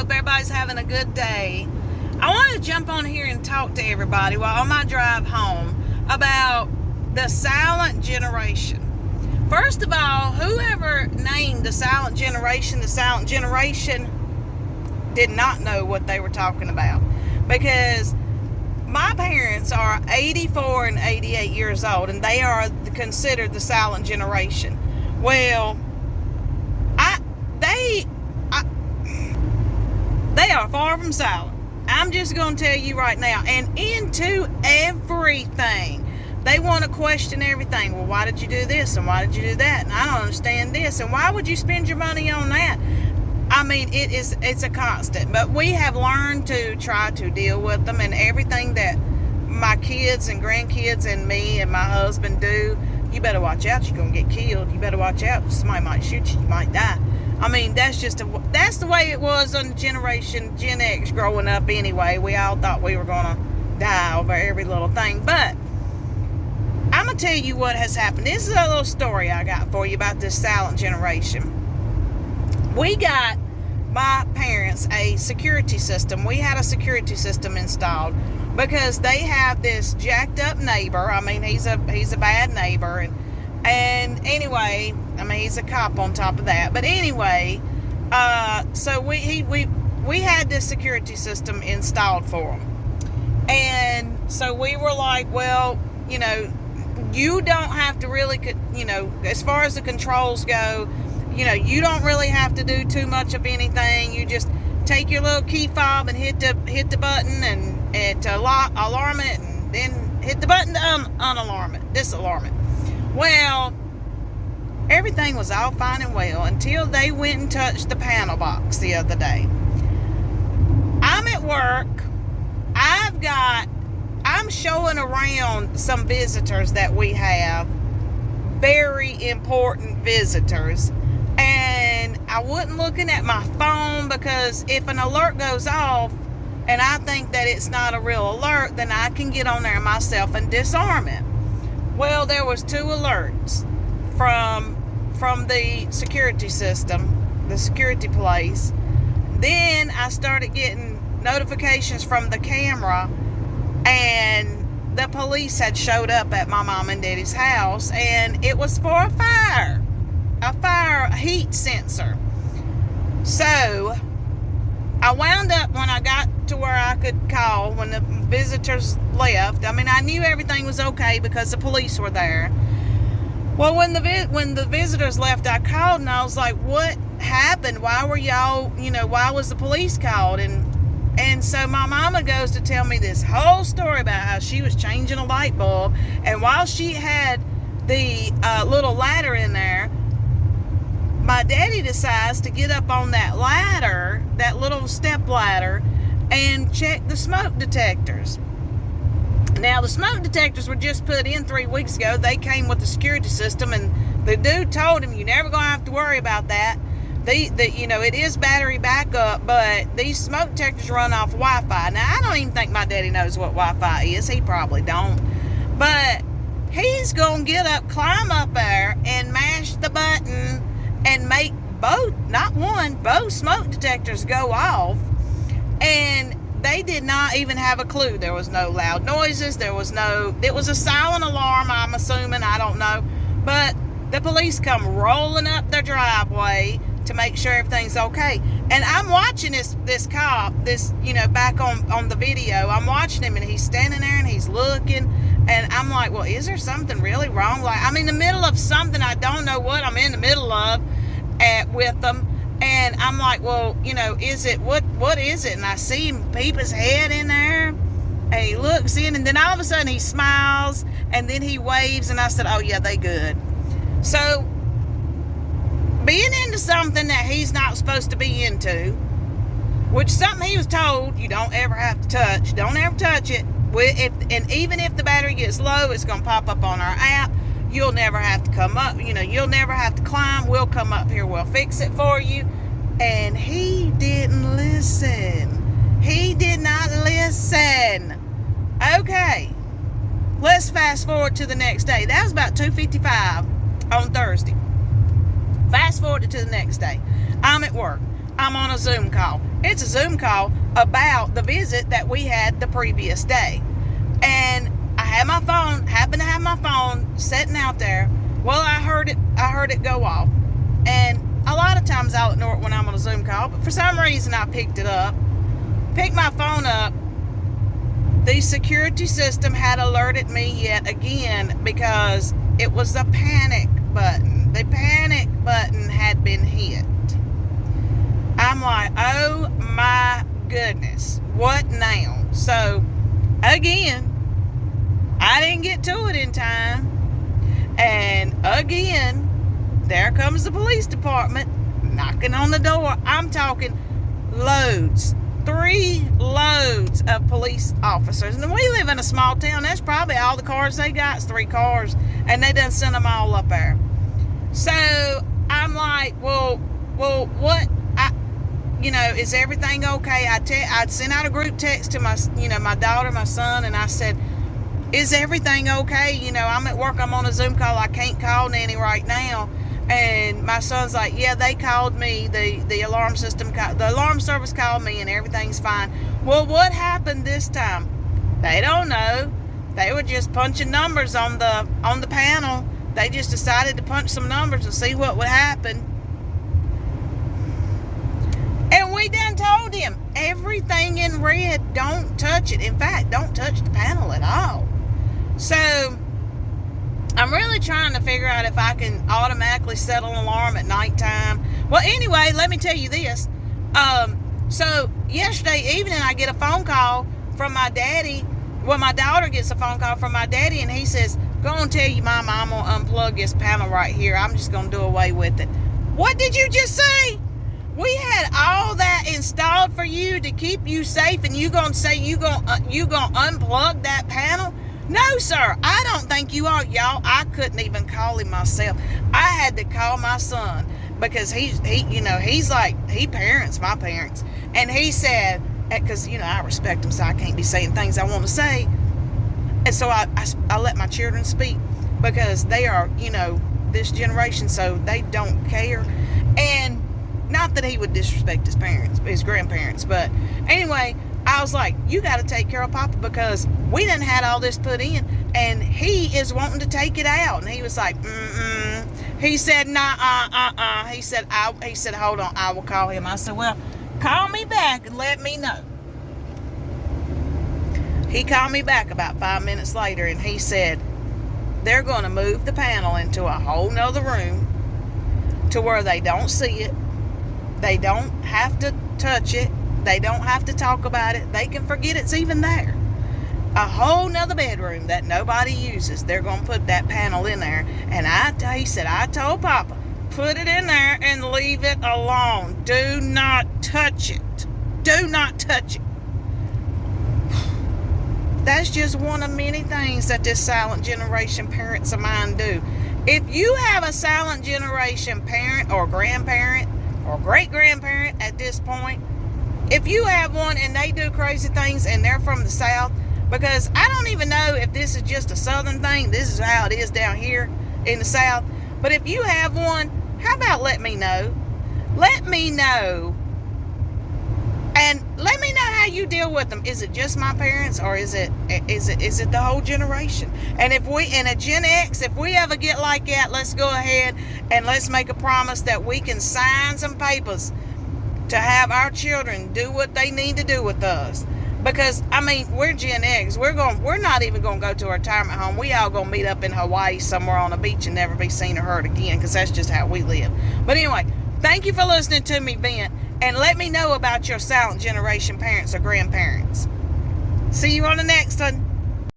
Hope everybody's having a good day. I want to jump on here and talk to everybody while on my drive home about the silent generation. First of all, whoever named the silent generation did not know what they were talking about, because my parents are 84 and 88 years old, and they are considered the silent generation. Well, they are far from silent. I'm just going to tell you right now. And into everything, they want to question everything. Well, why did you do this? And why did you do that? And I don't understand this. And why would you spend your money on that? I mean, it's a constant. But we have learned to try to deal with them, and everything that my kids and grandkids and me and my husband do. You better watch out. You're going to get killed. You better watch out. Somebody might shoot you. You might die. I mean, that's the way it was on Generation Gen X growing up anyway. We all thought we were going to die over every little thing. But I'm going to tell you what has happened. This is a little story I got for you about this silent generation. We got my parents a security system. We had a security system installed because they have this jacked up neighbor. I mean, he's a bad neighbor, and anyway, I mean, he's a cop on top of that. But anyway, so we had this security system installed for him, and so we were like, well, you know, you don't have to really, you know, as far as the controls go, you know, you don't really have to do too much of anything. You just take your little key fob and hit the button and to alarm it, and then hit the button to unalarm it, disalarm it. Well, everything was all fine and well until they went and touched the panel box the other day. I'm at work. I'm showing around some visitors that we have, very important visitors, and I wasn't looking at my phone, because if an alert goes off and I think that it's not a real alert, then I can get on there myself and disarm it. Well, there was 2 alerts from the security system, the security place. Then I started getting notifications from the camera, and the police had showed up at my mom and daddy's house, and it was for a fire heat sensor. So I wound up, when I got to where I could call when the visitors left, I mean, I knew everything was okay because the police were there. Well, when the visitors left, I called and I was like, what happened? Why were y'all, you know, why was the police called? And so my mama goes to tell me this whole story about how she was changing a light bulb, and while she had the little ladder in there, my daddy decides to get up on that ladder, that little step ladder, and check the smoke detectors. Now, the smoke detectors were just put in 3 weeks ago. They came with the security system, and the dude told him, you're never going to have to worry about that. You know, it is battery backup, but these smoke detectors run off Wi-Fi. Now, I don't even think my daddy knows what Wi-Fi is. He probably don't. But he's going to get up, climb up there, and mash the button and make both smoke detectors go off. And they did not even have a clue. There was no loud noises. It was a silent alarm, I'm assuming. I don't know. But the police come rolling up their driveway to make sure everything's okay. And I'm watching this cop, you know, back on the video. I'm watching him, and he's standing there and he's looking, and I'm like, well, is there something really wrong? Like, I'm in the middle of something. I don't know what I'm in the middle of with them. And I'm like, well, you know, what is it? And I see him peep his head in there, and he looks in, and then all of a sudden he smiles, and then he waves, and I said, oh yeah, they good. So, being into something that he's not supposed to be into, which something he was told you don't ever have to touch, don't ever touch it. And even if the battery gets low, it's going to pop up on our app. You'll never have to come up, you know, you'll never have to climb. We'll come up here, we'll fix it for you. And he didn't listen. He did not listen. Okay, let's fast forward to the next day. That was about 2:55 on Thursday. Fast forward to the next day. I'm at work. I'm on a Zoom call. It's a Zoom call about the visit that we had the previous day. And I had my phone, happened to have my phone sitting out there. Well, I heard it go off. And a lot of times I'll ignore it when I'm on a Zoom call, but for some reason I picked my phone up. The security system had alerted me yet again because it was the panic button. The panic button had been hit. I'm like, oh my goodness, what now? So, again, I didn't get to it in time. And again, there comes the police department knocking on the door. I'm talking loads. 3 loads of police officers. And we live in a small town. That's probably all the cars they got is 3 cars. And they done sent them all up there. So I'm like, well, what? Is everything okay? I'd sent out a group text to my daughter, my son, and I said, is everything okay? I'm at work. I'm on a Zoom call. I can't call Nanny right now. And my son's like, yeah, they called me. The alarm system, the alarm service called me, and everything's fine. Well, what happened this time? They don't know. They were just punching numbers on the panel. They just decided to punch some numbers and see what would happen. And we done told him everything in red, don't touch it. In fact, don't touch the panel at all. So I'm really trying to figure out if I can automatically set an alarm at nighttime. Well, anyway, let me tell you this. So yesterday evening, I get a phone call from my daddy. Well, my daughter gets a phone call from my daddy, and he says, go and tell your mama I'm going to unplug this panel right here. I'm just going to do away with it. What did you just say? We had all that installed for you to keep you safe, and you going to say you going to unplug that panel? No, sir, I don't think you are. Y'all, I couldn't even call him myself. I had to call my son because he parents my parents. And he said, because, I respect him, so I can't be saying things I want to say. And so I let my children speak because they are, this generation, so they don't care. And not that he would disrespect his grandparents, but anyway, I was like, you got to take care of Papa because we done had all this put in, and he is wanting to take it out. And he was like, He said, nah, He said, hold on, I will call him. I said, well, call me back and let me know. He called me back about 5 minutes later, and he said, they're going to move the panel into a whole nother room to where they don't see it. They don't have to touch it. They don't have to talk about it. They can forget it's even there. A whole nother bedroom that nobody uses. They're going to put that panel in there. And he said, I told Papa, put it in there and leave it alone. Do not touch it. Do not touch it. That's just one of many things that this silent generation parents of mine do. If you have a silent generation parent or grandparent or great-grandparent at this point, if you have one and they do crazy things and they're from the South, because I don't even know if this is just a Southern thing, this is how it is down here in the South, but if you have one, how about let me know? Let me know. And let me know how you deal with them. Is it just my parents, or is it the whole generation? And if we in a Gen X, if we ever get like that, let's go ahead and let's make a promise that we can sign some papers to have our children do what they need to do with us. Because we're Gen X. We're not even gonna go to a retirement home. We all gonna meet up in Hawaii somewhere on a beach and never be seen or heard again, because that's just how we live. But anyway, thank you for listening to me vent. And let me know about your silent generation parents or grandparents. See you on the next one.